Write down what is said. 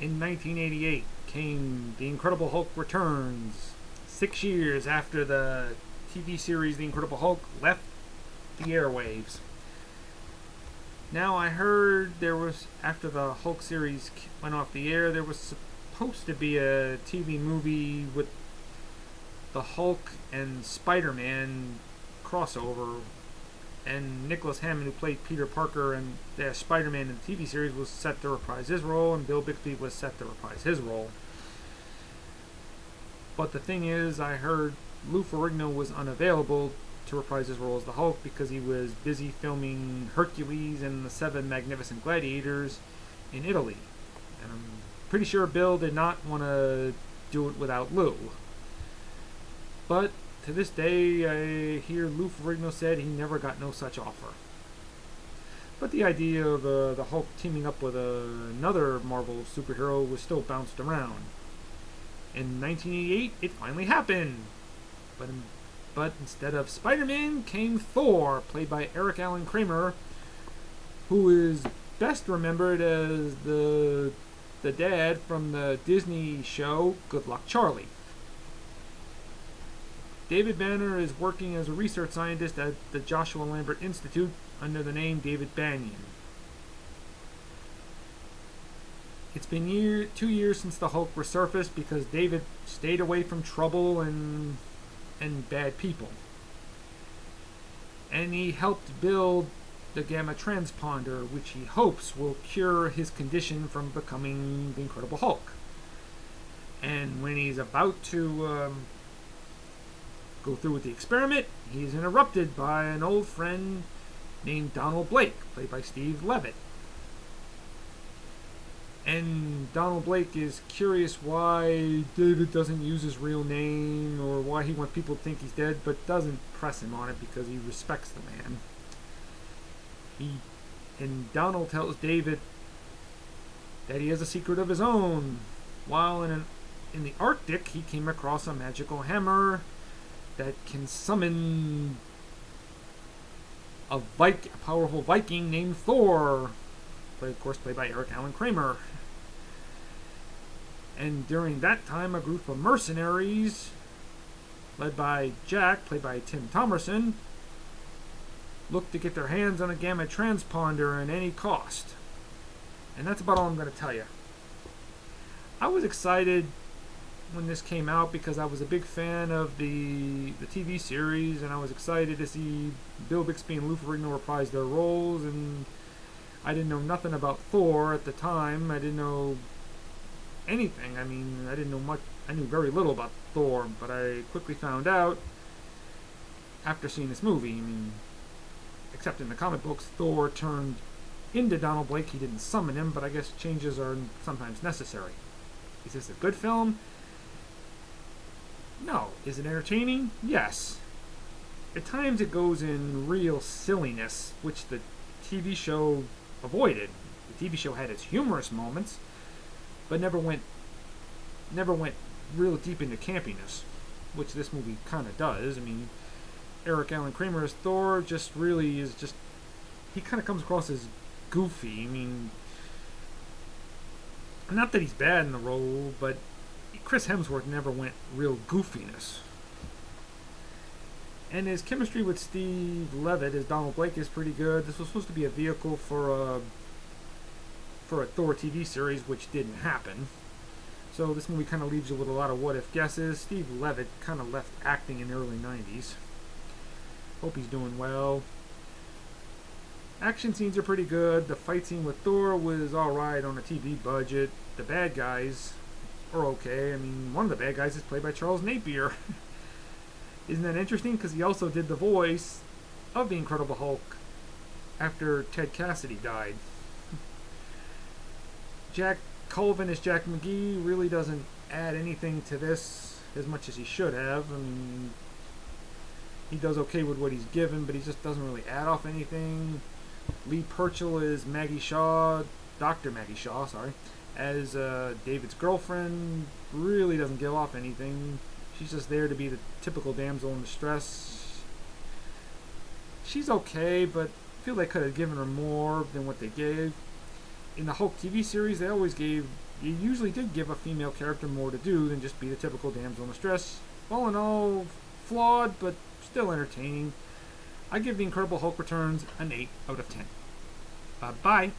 In 1988 came The Incredible Hulk Returns, 6 years after the TV series The Incredible Hulk left the airwaves. Now, I heard there was, after the Hulk series went off the air, there was supposed to be a TV movie with the Hulk and Spider-Man crossover, and Nicholas Hammond, who played Peter Parker and Spider-Man in the TV series, was set to reprise his role, and Bill Bixby was set to reprise his role. But the thing is, I heard Lou Ferrigno was unavailable to reprise his role as the Hulk because he was busy filming Hercules and the Seven Magnificent Gladiators in Italy. And I'm pretty sure Bill did not want to do it without Lou. But to this day, I hear Lou Ferrigno said he never got no such offer. But the idea of the Hulk teaming up with another Marvel superhero was still bounced around. In 1988, it finally happened. But instead of Spider-Man came Thor, played by Eric Allen Kramer, who is best remembered as the dad from the Disney show Good Luck Charlie. David Banner is working as a research scientist at the Joshua Lambert Institute under the name David Banyan. It's been 2 years since the Hulk resurfaced because David stayed away from trouble and bad people. And he helped build the Gamma Transponder, which he hopes will cure his condition from becoming the Incredible Hulk. And when he's about to go through with the experiment, he's interrupted by an old friend named Donald Blake, played by Steve Levitt. And Donald Blake is curious why David doesn't use his real name or why he wants people to think he's dead, but doesn't press him on it because he respects the man. And Donald tells David that he has a secret of his own. While in the Arctic, he came across a magical hammer that can summon a powerful Viking named Thor, of course played by Eric Allen Kramer. And during that time, a group of mercenaries, led by Jack, played by Tim Thomerson, looked to get their hands on a Gamma Transponder at any cost. And that's about all I'm going to tell you. I was excited when this came out because I was a big fan of the TV series, and I was excited to see Bill Bixby and Lou Ferrigno reprise their roles, and I didn't know nothing about Thor at the time. I didn't know anything. I mean, I didn't know much. I knew very little about Thor, but I quickly found out after seeing this movie. I mean, except in the comic books, Thor turned into Donald Blake. He didn't summon him, but I guess changes are sometimes necessary. Is this a good film? No. Is it entertaining? Yes. At times it goes in real silliness, which the TV show avoided. The TV show had its humorous moments, but never went real deep into campiness, which this movie kind of does. I mean, Eric Allen Kramer as Thor he kind of comes across as goofy. I mean, not that he's bad in the role, but Chris Hemsworth never went real goofiness. And his chemistry with Steve Levitt as Donald Blake is pretty good. This was supposed to be a vehicle for a Thor TV series, which didn't happen. So this movie kind of leaves you with a lot of what-if guesses. Steve Levitt kind of left acting in the early 90s. Hope he's doing well. Action scenes are pretty good. The fight scene with Thor was alright on a TV budget. The bad guys are okay. I mean, one of the bad guys is played by Charles Napier. Isn't that interesting? Because he also did the voice of the Incredible Hulk after Ted Cassidy died. Jack Colvin as Jack McGee really doesn't add anything to this as much as he should have. I mean, he does okay with what he's given, but he just doesn't really add off anything. Lee Purchell is Maggie Shaw, Dr. Maggie Shaw, as David's girlfriend. Really doesn't give off anything. She's just there to be the typical damsel in distress. She's okay, but I feel they could have given her more than what they gave. In the Hulk TV series, they always gave you usually did give a female character more to do than just be the typical damsel in distress. All in all, flawed, but still entertaining. I give The Incredible Hulk Returns an 8 out of 10. Bye-bye.